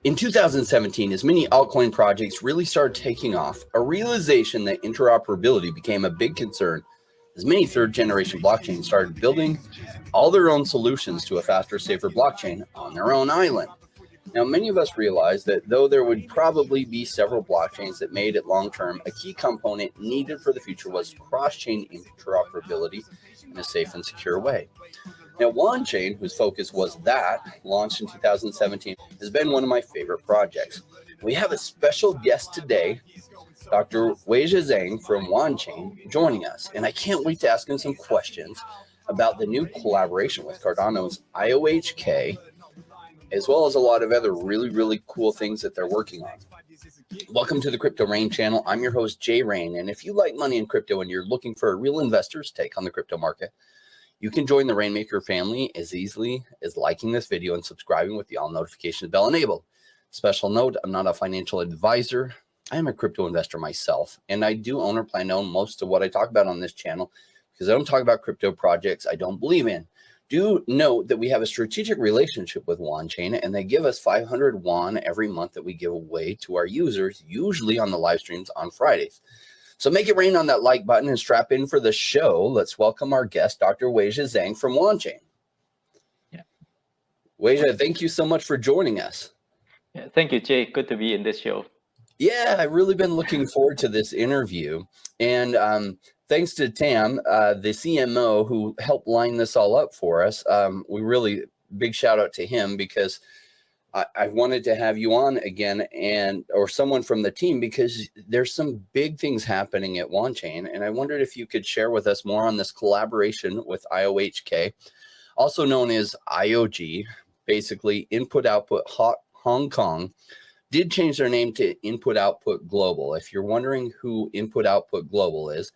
In 2017, as many altcoin projects really started taking off, a realization that interoperability became a big concern as many third-generation blockchains started building all their own solutions to a faster, safer blockchain on their own island. Now, many of us realize that though there would probably be several blockchains that made it long-term, a key component needed for the future was cross-chain interoperability in a safe and secure way. Now, Wanchain, whose focus was that, launched in 2017, has been one of my favorite projects. We have a special guest today, Dr. Weijia Zhang from Wanchain, joining us, and I can't wait to ask him some questions about the new collaboration with Cardano's IOHK, as well as a lot of other really, really cool things that they're working on. Welcome to the Crypto Rain channel. I'm your host, Jay Rain, and if you like money in crypto and you're looking for a real investor's take on the crypto market, you can join the Rainmaker family as easily as liking this video and subscribing with the all notifications bell enabled. Special note, I'm not a financial advisor. I am a crypto investor myself, and I do own or plan to own most of what I talk about on this channel because I don't talk about crypto projects I don't believe in. Do note that we have a strategic relationship with Wanchain, and they give us 500 Wan every month that we give away to our users, usually on the live streams on Fridays. So make it rain on that like button and strap in for the show. Let's welcome our guest, Dr. Weijia Zhang from Wanchain. Yeah. Weijia, thank you so much for joining us. Yeah, thank you, Jay. Good to be in this show. Yeah, I've really been looking forward to this interview. And thanks to Tam, the CMO, who helped line this all up for us. We really, big shout out to him because I wanted to have you on again or someone from the team because there's some big things happening at Wanchain. And I wondered if you could share with us more on this collaboration with IOHK, also known as IOG, basically Input Output Hong Kong, did change their name to Input Output Global. If you're wondering who Input Output Global is,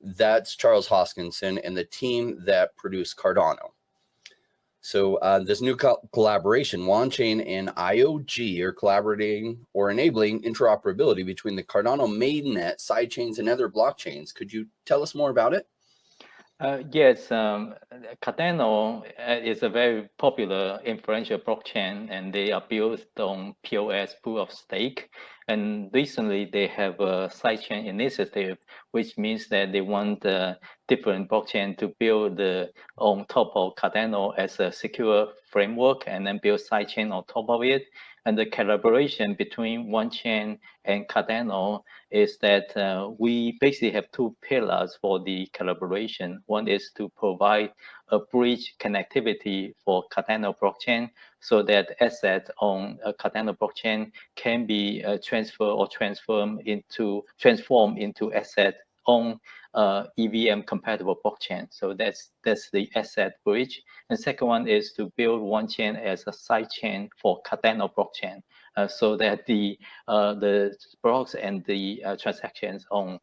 that's Charles Hoskinson and the team that produced Cardano. So this new collaboration, Wanchain and IOG are collaborating or enabling interoperability between the Cardano mainnet, sidechains, and other blockchains. Could you tell us more about it? Yes, Cardano is a very popular, influential blockchain, and they are built on POS, proof of stake. And recently, they have a sidechain initiative, which means that they want different blockchain to build on top of Cardano as a secure framework, and then build sidechain on top of it. And the collaboration between Wanchain and Cardano is that we basically have two pillars for the collaboration. One is to provide a bridge connectivity for Cardano blockchain so that assets on a Cardano blockchain can be transferred or transformed into asset on EVM compatible blockchain. So that's the asset bridge. And second one is to build Wanchain as a sidechain for Cardano blockchain, so that the blocks and the transactions on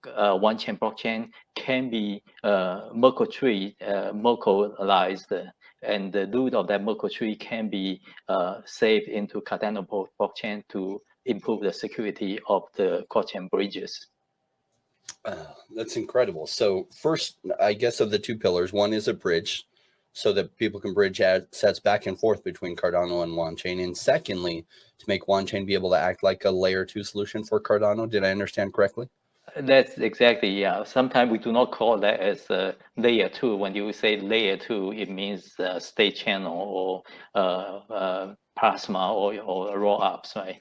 Wanchain blockchain can be Merkle tree Merkleized, and the root of that Merkle tree can be saved into Cardano blockchain to improve the security of the blockchain bridges. That's incredible. So first, I guess of the two pillars, one is a bridge so that people can bridge assets back and forth between Cardano and Wanchain. And secondly, to make Wanchain be able to act like a layer 2 solution for Cardano. Did I understand correctly? That's exactly, yeah. Sometimes we do not call that as layer 2. When you say layer 2, it means state channel or plasma or roll ups, right?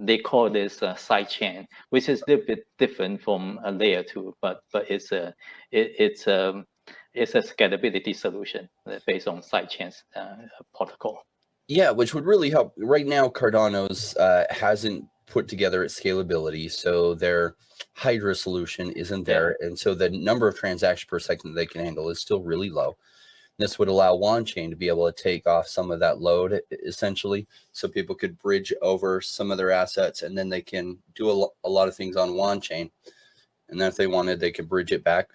They call this side chain, which is a little bit different from a layer 2, but it's a scalability solution based on side chains protocol. Yeah, which would really help. Right now, Cardano's hasn't put together its scalability, so their Hydra solution isn't there, and so the number of transactions per second that they can handle is still really low. This would allow Wanchain to be able to take off some of that load, essentially, so people could bridge over some of their assets, and then they can do a lot of things on Wanchain, and then if they wanted, they could bridge it back.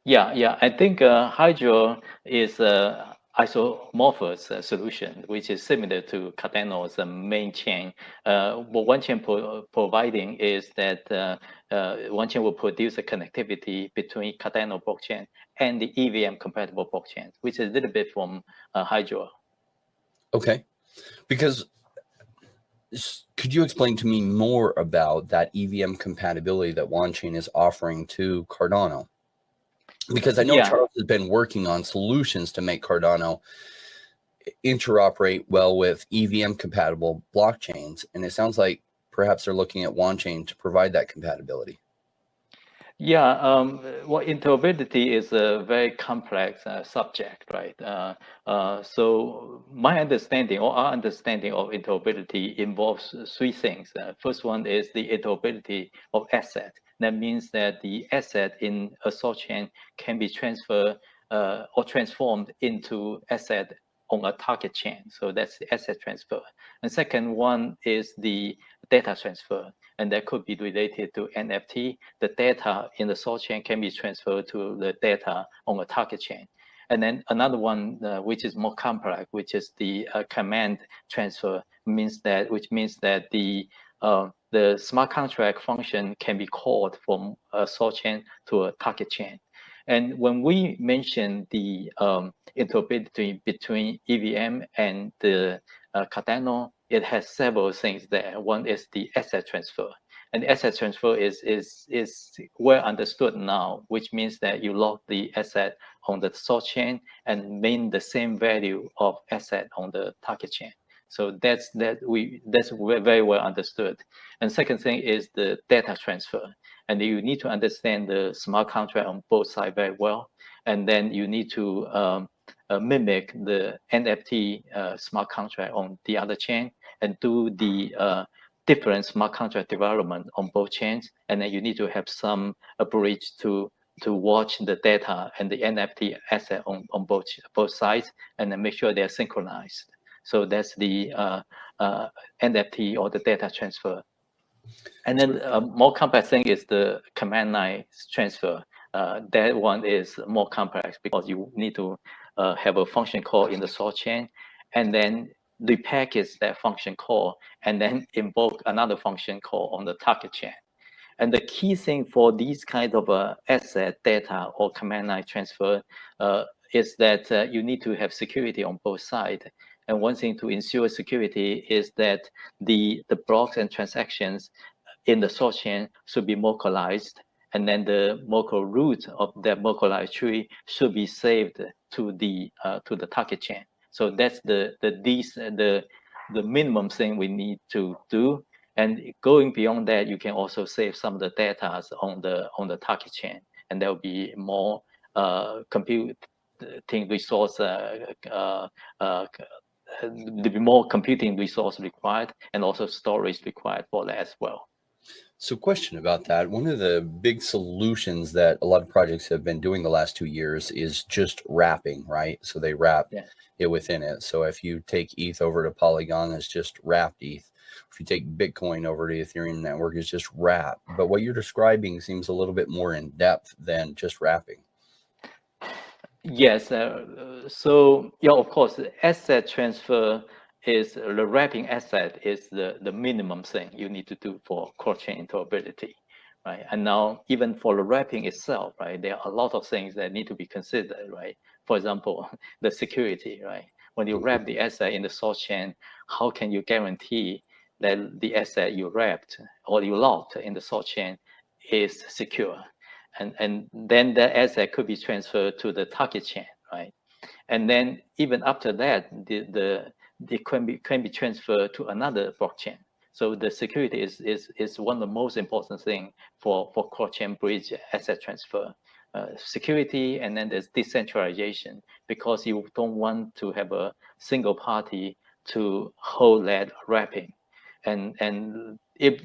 Yeah. I think Hydra is isomorphous solution, which is similar to Cardano's main chain. What Wanchain providing is that Wanchain will produce a connectivity between Cardano blockchain and the EVM compatible blockchain, which is a little bit from Hydra. Okay. Because could you explain to me more about that EVM compatibility that Wanchain is offering to Cardano? Because I know Charles has been working on solutions to make Cardano interoperate well with EVM compatible blockchains, and it sounds like perhaps they're looking at Wanchain to provide that compatibility. Yeah, well, interoperability is a very complex subject, right? So my understanding or our understanding of interoperability involves three things. First one is the interoperability of asset. That means that the asset in a sort chain can be transferred or transformed into asset on a target chain. So that's the asset transfer. And second one is the data transfer, and that could be related to NFT. The data in the source chain can be transferred to the data on a target chain. And then another one, which is more complex, which is the command transfer, which means that the smart contract function can be called from a source chain to a target chain. And when we mention the interoperability between EVM and the Cardano, it has several things there. One is the asset transfer. And the asset transfer is well understood now, which means that you lock the asset on the source chain and maintain the same value of asset on the target chain. So that's very well understood. And second thing is the data transfer. And you need to understand the smart contract on both sides very well. And then you need to mimic the NFT smart contract on the other chain and do the different smart contract development on both chains. And then you need to have some bridge to watch the data and the NFT asset on both sides, and then make sure they're synchronized. So that's the NFT or the data transfer. And then a more complex thing is the command line transfer. That one is more complex because you need to have a function call in the source chain, and then repackage that function call, and then invoke another function call on the target chain. And the key thing for these kind of asset data or command line transfer is that you need to have security on both sides. And one thing to ensure security is that the blocks and transactions in the source chain should be localized, and then the local root of that localized tree should be saved to the target chain. So that's the minimum thing we need to do. And going beyond that, you can also save some of the data on the target chain, and there will be more computing resource. There'll be more computing resource required, and also storage required for that as well. So question about that. One of the big solutions that a lot of projects have been doing the last 2 years is just wrapping, right? So they wrap it within it. So if you take ETH over to Polygon, it's just wrapped ETH. If you take Bitcoin over to Ethereum network, it's just wrap. But what you're describing seems a little bit more in depth than just wrapping. Yes. So yeah, of course, asset transfer is the wrapping asset is the minimum thing you need to do for cross-chain interoperability, right? And now even for the wrapping itself, right, there are a lot of things that need to be considered, right? For example, the security, right? When you wrap the asset in the source chain, how can you guarantee that the asset you wrapped or you locked in the source chain is secure? And then the asset could be transferred to the target chain, right? And then even after that, it can be transferred to another blockchain. So the security is one of the most important thing for cross-chain bridge asset transfer. Security, and then there's decentralization, because you don't want to have a single party to hold that wrapping. And if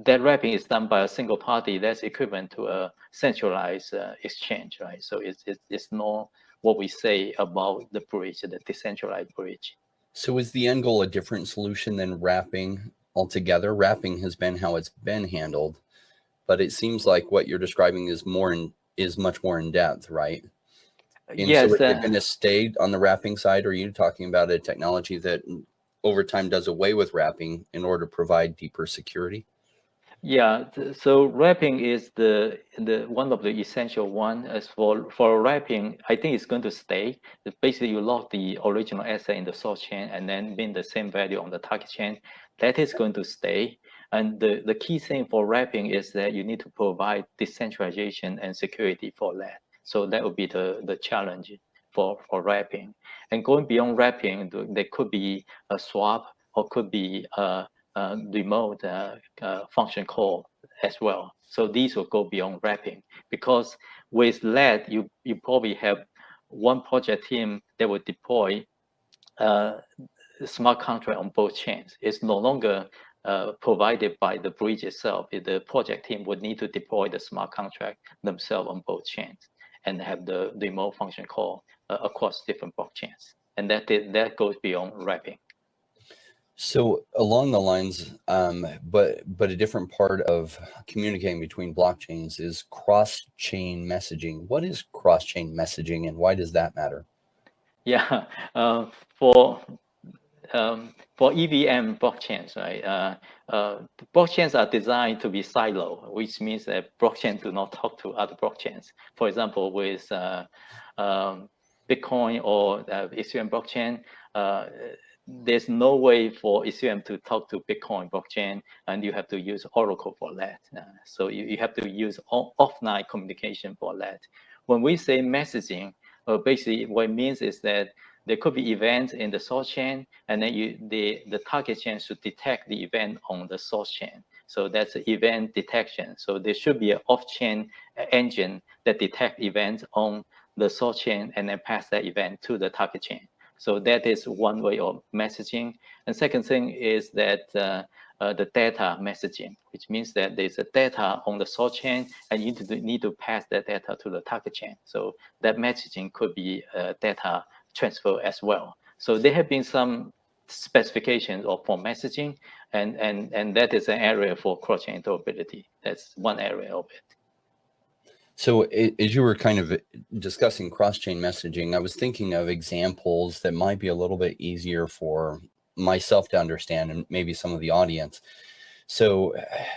that wrapping is done by a single party, that's equivalent to a centralized exchange, right? So it's not what we say about the bridge, the decentralized bridge. So is the end goal a different solution than wrapping altogether? Wrapping has been how it's been handled, but it seems like what you're describing is much more in depth, right? And yes. So is it going to stay on the wrapping side, or are you talking about a technology that over time does away with wrapping in order to provide deeper security? Yeah, so wrapping is the one of the essential one. As for wrapping, I think it's going to stay. Basically, you lock the original asset in the source chain and then bin the same value on the target chain. That is going to stay. And the key thing for wrapping is that you need to provide decentralization and security for that. So that would be the challenge for wrapping. And going beyond wrapping, there could be a swap or could be remote function call as well. So these will go beyond wrapping, because with that, you probably have one project team that will deploy smart contract on both chains. It's no longer provided by the bridge itself. The project team would need to deploy the smart contract themselves on both chains and have the remote function call across different blockchains. And that goes beyond wrapping. So along the lines, but a different part of communicating between blockchains is cross-chain messaging. What is cross-chain messaging, and why does that matter? Yeah, for EVM blockchains, right? Blockchains are designed to be silo, which means that blockchains do not talk to other blockchains. For example, with Bitcoin or Ethereum blockchain, there's no way for Ethereum to talk to Bitcoin blockchain, and you have to use Oracle for that. So you have to use offline communication for that. When we say messaging, basically what it means is that there could be events in the source chain, and then the target chain should detect the event on the source chain. So that's event detection. So there should be an off-chain engine that detect events on the source chain and then pass that event to the target chain. So that is one way of messaging. And second thing is that the data messaging, which means that there's a data on the source chain and you need to pass that data to the target chain. So that messaging could be data transfer as well. So there have been some specifications for messaging, and that is an area for cross-chain interoperability. That's one area of it. So as you were kind of discussing cross-chain messaging, I was thinking of examples that might be a little bit easier for myself to understand and maybe some of the audience. So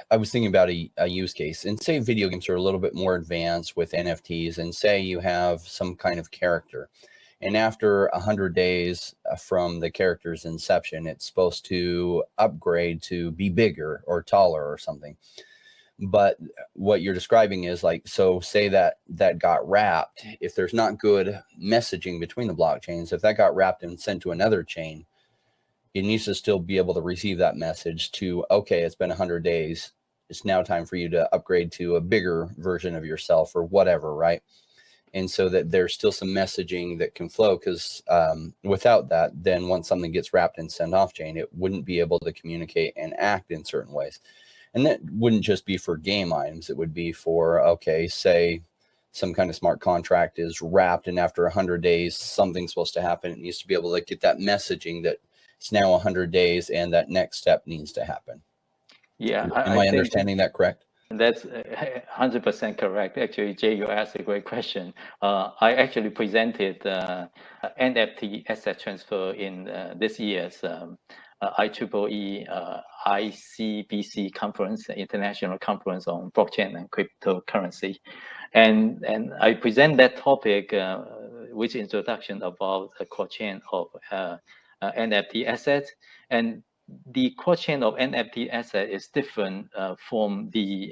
I was thinking about a use case, and say video games are a little bit more advanced with NFTs, and say you have some kind of character, and after 100 days from the character's inception, it's supposed to upgrade to be bigger or taller or something. But what you're describing is like, so say that got wrapped. If there's not good messaging between the blockchains, if that got wrapped and sent to another chain, it needs to still be able to receive that message to, okay, it's been 100 days. It's now time for you to upgrade to a bigger version of yourself or whatever, right? And so that there's still some messaging that can flow, because without that, then once something gets wrapped and sent off chain, it wouldn't be able to communicate and act in certain ways. And that wouldn't just be for game items. It would be for, okay, say some kind of smart contract is wrapped and after 100 days, something's supposed to happen. It needs to be able to get that messaging that it's now 100 days and that next step needs to happen. Yeah. Am I understanding that correct? That's 100% correct. Actually, Jay, you asked a great question. I actually presented NFT asset transfer in this year's IEEE ICBC conference, International Conference on Blockchain and Cryptocurrency. And I present that topic, which introduction about the cross-chain of NFT assets. And the cross-chain of NFT asset is different from the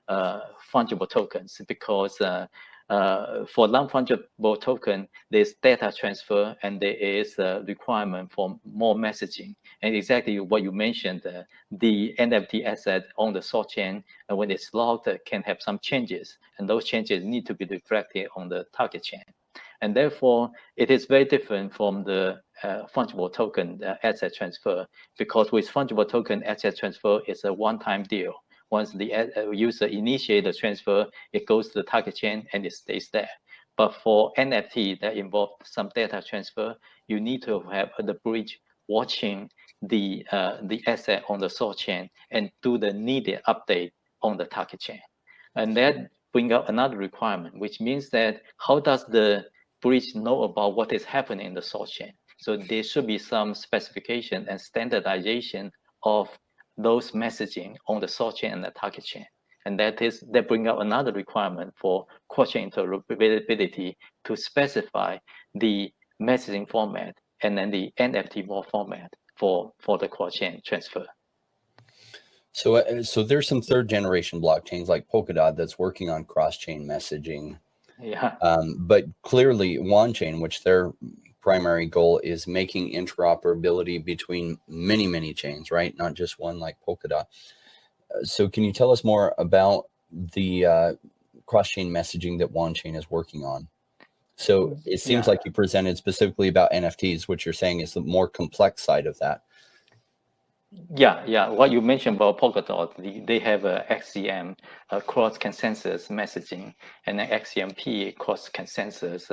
fungible tokens, because for non-fungible token, there's data transfer and there is a requirement for more messaging. And exactly what you mentioned, the NFT asset on the source chain, when it's logged, can have some changes, and those changes need to be reflected on the target chain. And therefore, it is very different from the fungible token asset transfer, because with fungible token asset transfer, it's a one-time deal. Once the user initiates the transfer, it goes to the target chain and it stays there. But for NFT that involves some data transfer, you need to have the bridge watching the asset on the source chain and do the needed update on the target chain. And that brings up another requirement, which means that how does the bridge know about what is happening in the source chain? So there should be some specification and standardization of those messaging on the source chain and the target chain. And that bring up another requirement for cross-chain interoperability to specify the messaging format and then the NFT format for the cross-chain transfer. So there's some third generation blockchains like Polkadot that's working on cross-chain messaging. Yeah. But clearly Wanchain, which their primary goal is making interoperability between many chains, right? Not just one like Polkadot. So can you tell us more about the cross-chain messaging that Wanchain is working on? So it seems like you presented specifically about NFTs, which you're saying is the more complex side of that. Yeah. What you mentioned about Polkadot, they have a XCM, cross consensus messaging, and an XCMP, cross consensus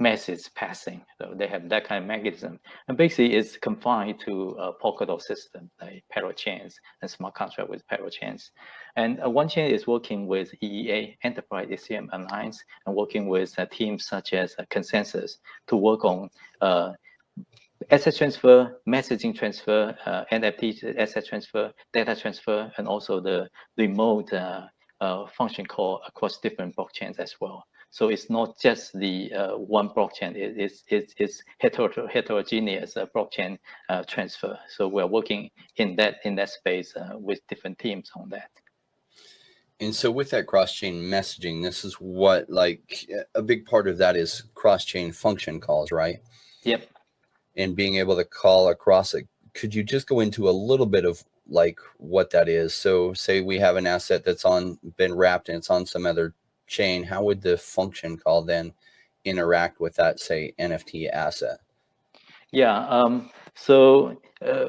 message passing. So they have that kind of mechanism, and basically it's confined to a Polkadot system, like parachains and smart contract with parachains. And Wanchain is working with EEA, Enterprise ECM Alliance, and working with teams such as Consensus to work on asset transfer, messaging transfer, NFT asset transfer, data transfer, and also the remote function call across different blockchains as well. So it's not just the one blockchain; it's heterogeneous blockchain transfer. So we're working in that space with different teams on that. And so with that cross-chain messaging, this is what, like, a big part of that is cross-chain function calls, right? Yep. And being able to call across it. Could you just go into a little bit of like what that is? So say we have an asset that's been wrapped and it's on some other chain. How would the function call then interact with that, say, NFT asset? Yeah. So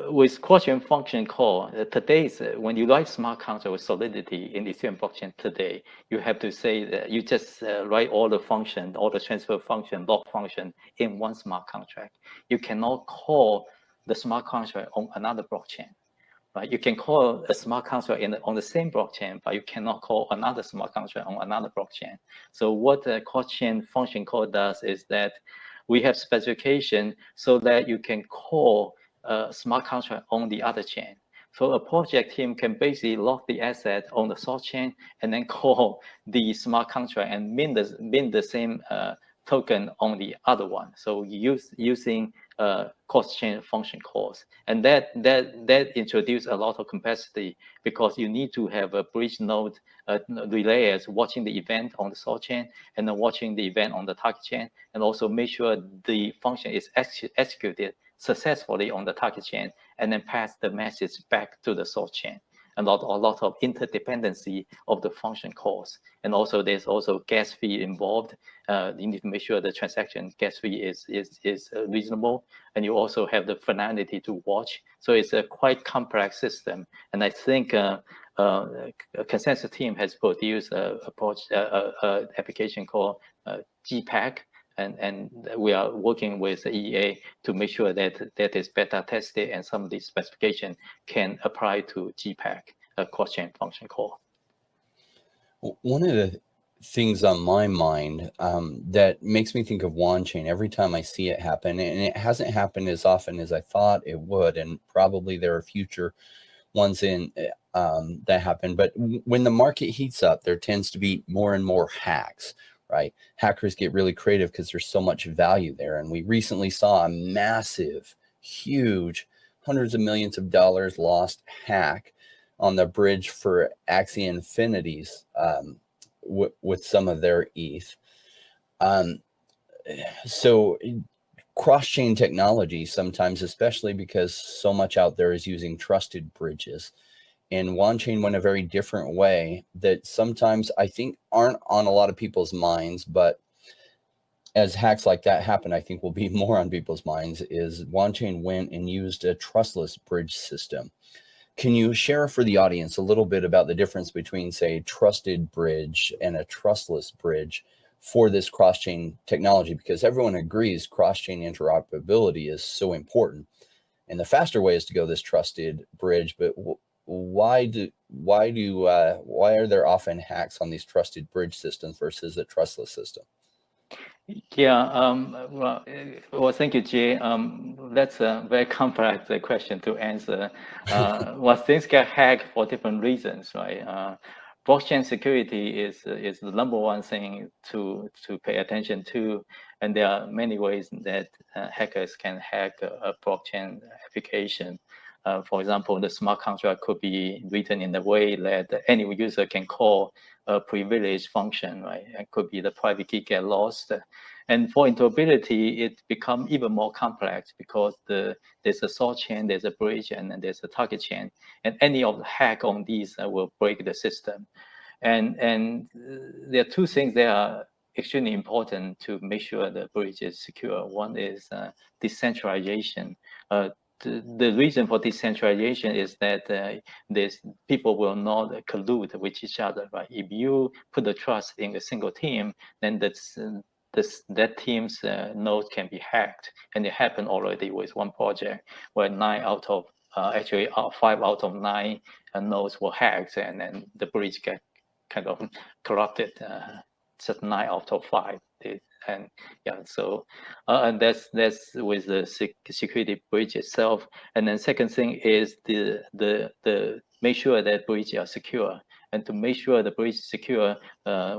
with cross-chain function call, today's when you write smart contract with Solidity in Ethereum blockchain today, you have to say that you just write all the function, all the transfer function, lock function in one smart contract. You cannot call the smart contract on another blockchain. Right? You can call a smart contract on the same blockchain, but you cannot call another smart contract on another blockchain. So what the cross-chain function call does is that we have specification so that you can call a smart contract on the other chain. So a project team can basically lock the asset on the source chain and then call the smart contract and mint the same token on the other one. So using cross-chain function calls, and that introduced a lot of complexity because you need to have a bridge node relayers watching the event on the source chain and then watching the event on the target chain, and also make sure the function is executed successfully on the target chain and then pass the message back to the source chain. A lot of interdependency of the function calls, and also there's also gas fee involved. You need to make sure the transaction gas fee is reasonable, and you also have the finality to watch. So it's a quite complex system, and I think a consensus team has produced a application called GPAC. And we are working with the EA to make sure that is beta tested and some of these specifications can apply to GPAC, a cross-chain function call. One of the things on my mind that makes me think of Wanchain every time I see it happen, and it hasn't happened as often as I thought it would, and probably there are future ones that happen, but when the market heats up, there tends to be more and more hacks. Right? Hackers get really creative because there's so much value there. And we recently saw a massive, huge, hundreds of millions of dollars lost hack on the bridge for Axie Infinity's with some of their ETH. So cross-chain technology sometimes, especially because so much out there is using trusted bridges. And Wanchain went a very different way that sometimes I think aren't on a lot of people's minds, but as hacks like that happen, I think will be more on people's minds, is Wanchain went and used a trustless bridge system. Can you share for the audience a little bit about the difference between, say, trusted bridge and a trustless bridge for this cross-chain technology? Because everyone agrees cross-chain interoperability is so important. And the faster way is to go this trusted bridge, but why are there often hacks on these trusted bridge systems versus a trustless system? Yeah, well, thank you, Jay. That's a very complex question to answer. Well, things get hacked for different reasons, right? Blockchain security is the number one thing to pay attention to, and there are many ways that hackers can hack a blockchain application. For example, the smart contract could be written in a way that any user can call a privileged function, right? It could be the private key get lost. And for interoperability, it becomes even more complex because there's a source chain, there's a bridge, and then there's a target chain. And any of the hack on these will break the system. And there are two things that are extremely important to make sure the bridge is secure. One is decentralization. The reason for decentralization is that people will not collude with each other, right? If you put the trust in a single team, then that team's node can be hacked, and it happened already with one project where 5 out of 9 nodes were hacked, and then the bridge get kind of corrupted. Just 9 out of 5. And yeah, so and that's with the security bridge itself. And then second thing is the make sure that bridge are secure. And to make sure the bridge is secure,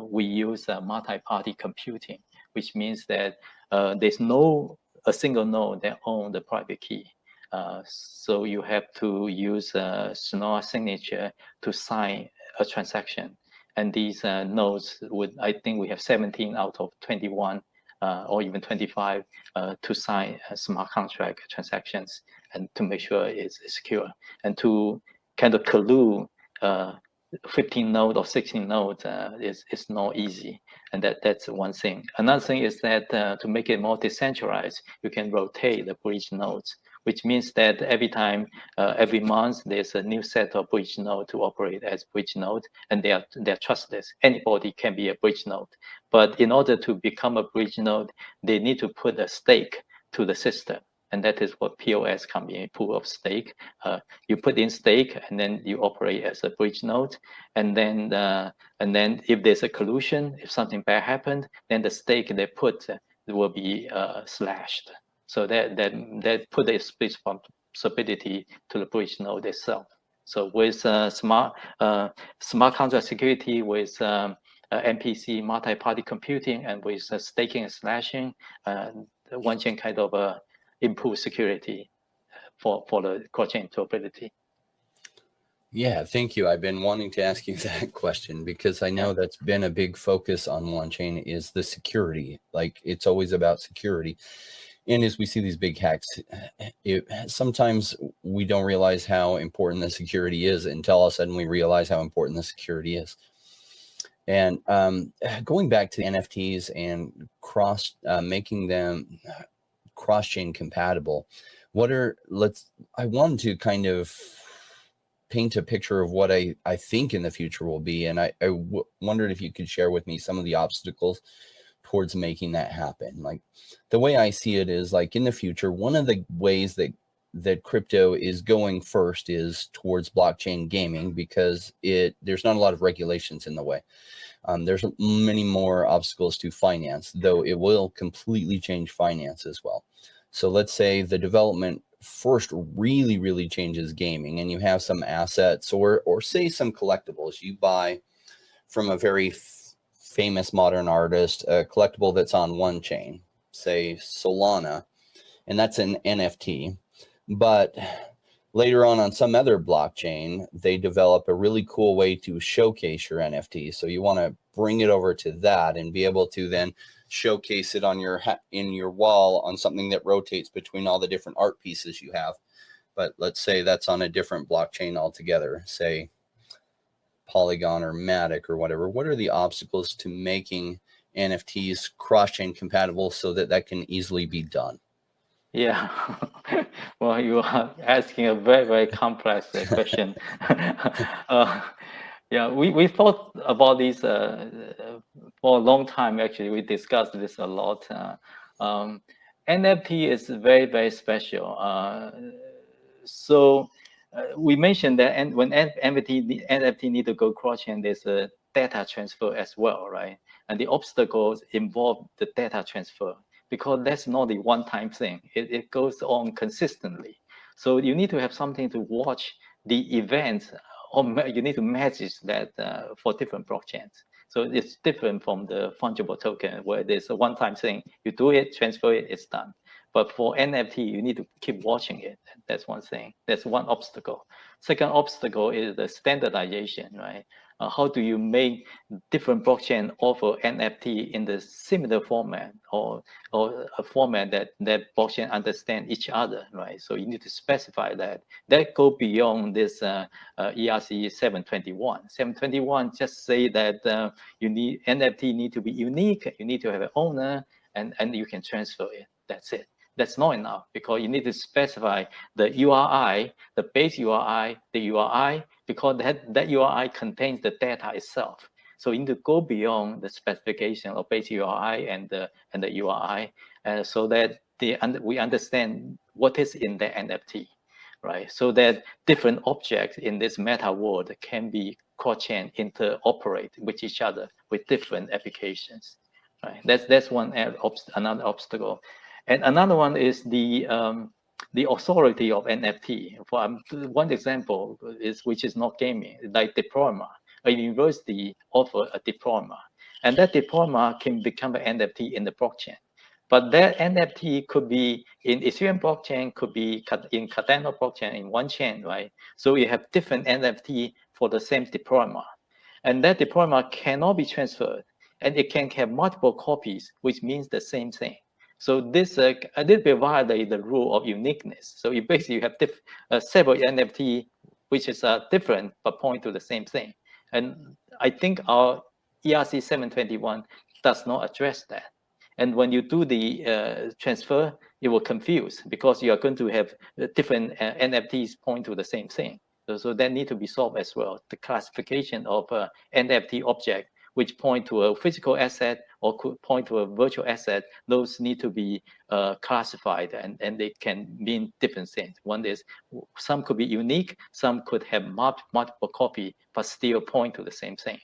we use multi-party computing, which means that there's no a single node that owns the private key. So you have to use a Schnorr signature to sign a transaction. And these nodes I think we have 17 out of 21 or even 25 to sign smart contract transactions and to make sure it's secure. And to kind of collude 15 node or 16 nodes is not easy, and that's one thing. Another thing is that to make it more decentralized, you can rotate the bridge nodes, which means that every month there's a new set of bridge node to operate as bridge node, and they're trustless. Anybody can be a bridge node, but in order to become a bridge node, they need to put a stake to the system. And that is what POS can be, a pool of stake. You put in stake, and then you operate as a bridge node. And then if there's a collusion, if something bad happened, then the stake they put will be slashed. So that put a responsibility to the bridge node itself. So with smart contract security, with MPC multi-party computing, and with staking and slashing, Wanchain kind of improve security for the cross-chain interoperability. Yeah, thank you. I've been wanting to ask you that question because I know that's been a big focus on Wanchain is the security. Like it's always about security. And as we see these big hacks, sometimes we don't realize how important the security is until all of a sudden we realize how important the security is. And going back to the NFTs and making them cross-chain compatible, I wanted to kind of paint a picture of what I think in the future will be. And I wondered if you could share with me some of the obstacles towards making that happen. Like the way I see it is like in the future, one of the ways that crypto is going first is towards blockchain gaming because there's not a lot of regulations in the way. There's many more obstacles to finance, though it will completely change finance as well. So let's say the development first really, really changes gaming and you have some assets or say some collectibles you buy from a very famous modern artist, a collectible that's on one chain, say Solana, and that's an NFT. But later on some other blockchain, they develop a really cool way to showcase your NFT. So you want to bring it over to that and be able to then showcase it on in your wall on something that rotates between all the different art pieces you have. But let's say that's on a different blockchain altogether, say Polygon or Matic or whatever. What are the obstacles to making NFTs cross-chain compatible so that can easily be done? Yeah, well, you are asking a very, very complex question. Yeah, we thought about this for a long time, actually. We discussed this a lot. NFT is very, very special. So we mentioned that when NFT need to go cross-chain, there's a data transfer as well, right? And the obstacles involve the data transfer, because that's not a one-time thing. It goes on consistently. So you need to have something to watch the events, or you need to manage that for different blockchains. So it's different from the fungible token, where there's a one-time thing. You do it, transfer it, it's done. But for NFT, you need to keep watching it. That's one thing. That's one obstacle. Second obstacle is the standardization, right? How do you make different blockchain offer NFT in the similar format, or a format that blockchain understand each other, right? So you need to specify that. That go beyond this ERC 721. 721 just say that you need NFT need to be unique. You need to have an owner, and you can transfer it. That's it. That's not enough, because you need to specify the URI, the base URI, the URI, because that URI contains the data itself. So you need to go beyond the specification of base URI and the URI, so that we understand what is in the NFT, right? So that different objects in this meta world can be cross-chain interoperate with each other with different applications, right? That's one another obstacle. And another one is the authority of NFT. For one example is, which is not gaming, like diploma. A university offer a diploma, and that diploma can become an NFT in the blockchain. But that NFT could be in Ethereum blockchain, could be in Cardano blockchain, in Wanchain, right? So you have different NFT for the same diploma, and that diploma cannot be transferred, and it can have multiple copies, which means the same thing. So this a little bit violate the rule of uniqueness. So you basically have several NFT which is different but point to the same thing. And I think our ERC 721 does not address that. And when you do the transfer, it will confuse, because you are going to have different NFTs point to the same thing. So that need to be solved as well. The classification of NFT object, which point to a physical asset or could point to a virtual asset, those need to be classified, and they can mean different things. One is, some could be unique, some could have multiple copy, but still point to the same thing.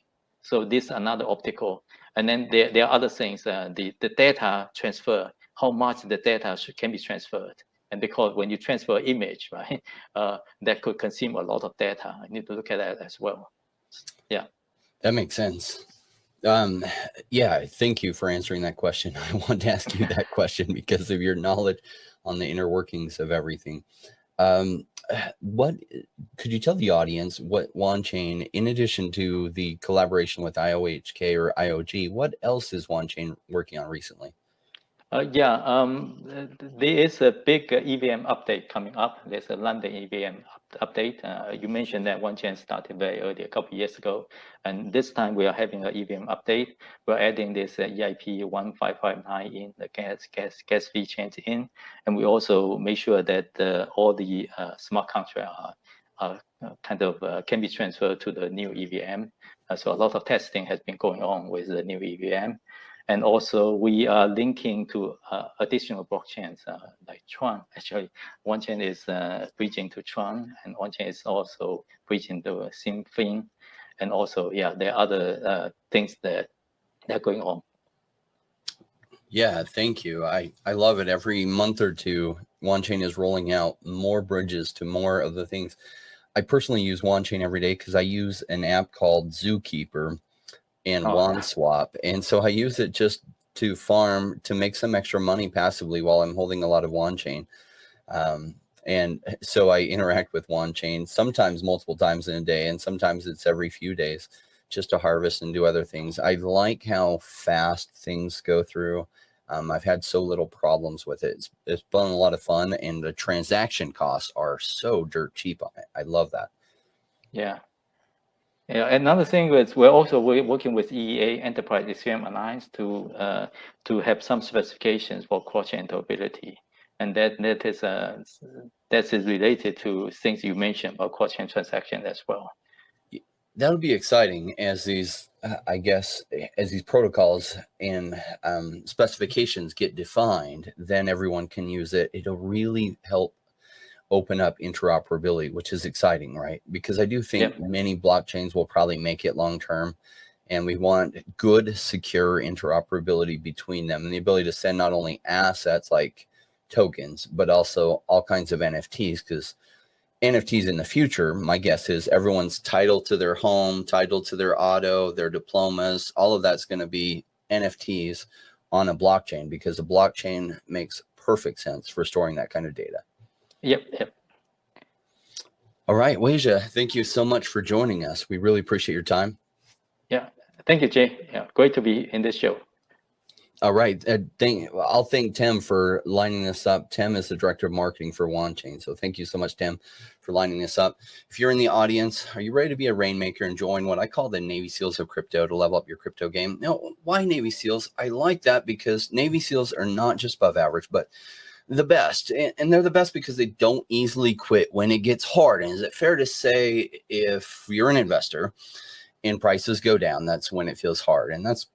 So this is another optical. And then there are other things, the data transfer, how much the data can be transferred. And because when you transfer image, right, that could consume a lot of data. I need to look at that as well. Yeah. That makes sense. Yeah, thank you for answering that question. I wanted to ask you that question because of your knowledge on the inner workings of everything. What could you tell the audience what Wanchain, in addition to the collaboration with IOHK or IOG, what else is Wanchain working on recently? There is a big EVM update coming up. There's a London EVM update. You mentioned that Wanchain started very early, a couple of years ago. And this time we are having an EVM update. We're adding this EIP 1559 in, the gas fee change in. And we also make sure that all the smart contracts are kind of can be transferred to the new EVM. So a lot of testing has been going on with the new EVM. And also we are linking to additional blockchains like Tron. Actually, Wanchain is bridging to Tron, and Wanchain is also bridging to Symphony. And also, there are other things that are going on. Yeah, thank you. I love it. Every month or two, Wanchain is rolling out more bridges to more of the things. I personally use Wanchain every day because I use an app called Zookeeper and WanSwap. And so I use it just to farm, to make some extra money passively while I'm holding a lot of Wanchain. And so I interact with Wanchain sometimes multiple times in a day, and sometimes it's every few days, just to harvest and do other things. I like how fast things go through. I've had so little problems with it. It's been a lot of fun, and the transaction costs are so dirt cheap on it. I love that. Yeah. Yeah, another thing is we're also working with EEA, Enterprise Ethereum Alliance, to have some specifications for cross-chain interoperability, and that is related to things you mentioned about cross-chain transaction as well. That'll be exciting as these, I guess, as these protocols and specifications get defined, then everyone can use it. It'll really help open up interoperability, which is exciting, right? Because I do think many blockchains will probably make it long term, and we want good, secure interoperability between them, and the ability to send not only assets like tokens, but also all kinds of NFTs, because NFTs in the future, my guess is everyone's title to their home, title to their auto, their diplomas, all of that's going to be NFTs on a blockchain, because the blockchain makes perfect sense for storing that kind of data. Yep. All right, Weijia, thank you so much for joining us. We really appreciate your time. Yeah, thank you, Jay. Yeah, great to be in this show. All right, I'll thank Tim for lining this up. Tim is the director of marketing for Wanchain, so thank you so much, Tim, for lining this up. If you're in the audience, are you ready to be a rainmaker and join what I call the Navy SEALs of crypto to level up your crypto game? Now, why Navy SEALs? I like that because Navy SEALs are not just above average, but the best, and they're the best because they don't easily quit when it gets hard. And is it fair to say if you're an investor and prices go down, that's when it feels hard? And that's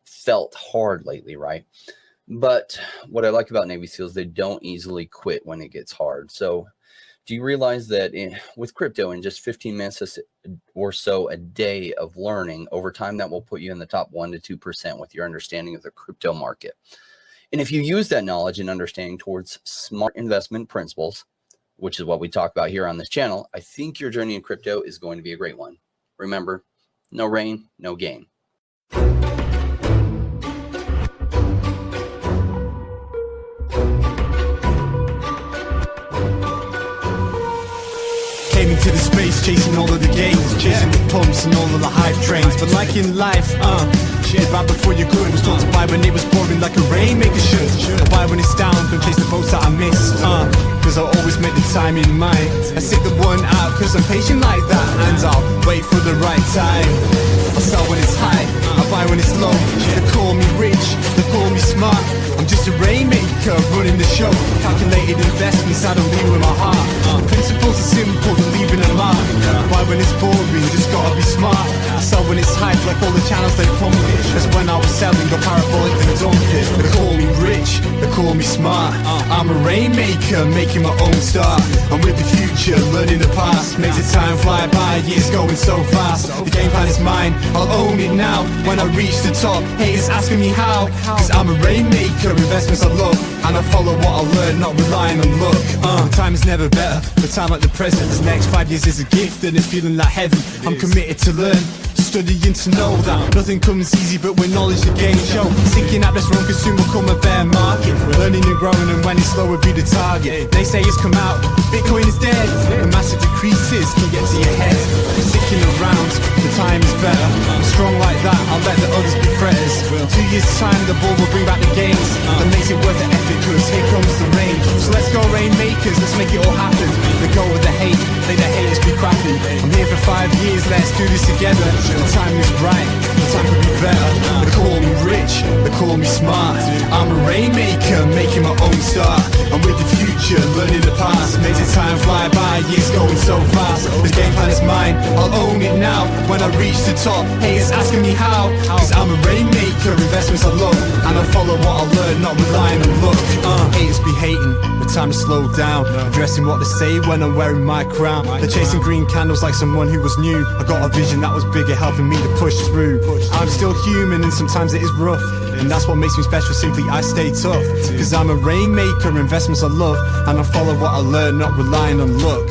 felt hard lately, right? But what I like about Navy SEALs, they don't easily quit when it gets hard. So do you realize that with crypto, in just 15 minutes or so a day of learning, over time, that will put you in the top 1% to 2% with your understanding of the crypto market? And if you use that knowledge and understanding towards smart investment principles, which is what we talk about here on this channel, I think your journey in crypto is going to be a great one. Remember, no rain, no gain. Into the space, chasing all of the gains, chasing the pumps and all of the hype trains. But like in life, shit, right before you're good, was told to buy when it was pouring like a rainmaker should. Buy when it's down, don't chase the boats that I missed. Cause I always make the time in mind. I sit the one out cause I'm patient like that, and I'll wait for the right time. I sell when it's high, I buy when it's low. They call me rich, they call me smart. I'm just a rainmaker running the show. Calculated investments, I don't lead with my heart. Principles are simple, to leaving a mark. Buy when it's boring, just gotta be smart. I sell when it's hype, like all the channels they pump it. Cause when I was selling, got parabolic and dumped it. They call me rich, they call me smart. I'm a rainmaker, making my own start. I'm with the future, learning the past. Makes the time fly by, years going so fast. The game plan is mine, I'll own it now. When I reach the top, haters asking me how. Cause I'm a rainmaker, investments I love, and I follow what I learn, not relying on luck. Time is never better, but time like the present. This next 5 years is a gift and it's feeling like heaven. I'm committed to learn, to study and to know that nothing comes easy, but with knowledge the game show. Sticking at this wrong, cause soon will come a bear market. Learning and growing, and when it's slow will be the target. Naysayers come out, Bitcoin is dead. The massive decreases can get to your head. I'm sticking around, the time is better. I'm strong like that, I'll let the others be fretters. 2 years time, the ball will bring back the gains. That makes it worth the effort, cause here comes the rain. So let's go rainmakers, let's make it all happen. Let go of the hate, let the haters be crapping. I'm here for 5 years, let's do this together. The time is right, the time could be better. They call me rich, they call me smart. I'm a rainmaker, making my own start. I'm with the future, learning the past. Makes the time fly by, years going so fast. This game plan is mine, I'll own it now. When I reach the top, haters asking me how. Cause I'm a rainmaker, investments I love, and I follow what I learn, not relying on luck. Haters be hating, the time to slow down. Addressing what they say when I'm wearing my crown. They're chasing green candles like someone who was new. I got a vision that was bigger, helping me to push through. I'm still human and sometimes it is rough, and that's what makes me special, simply I stay tough. Cause I'm a rainmaker, investments I love, and I follow what I learn, not relying on luck.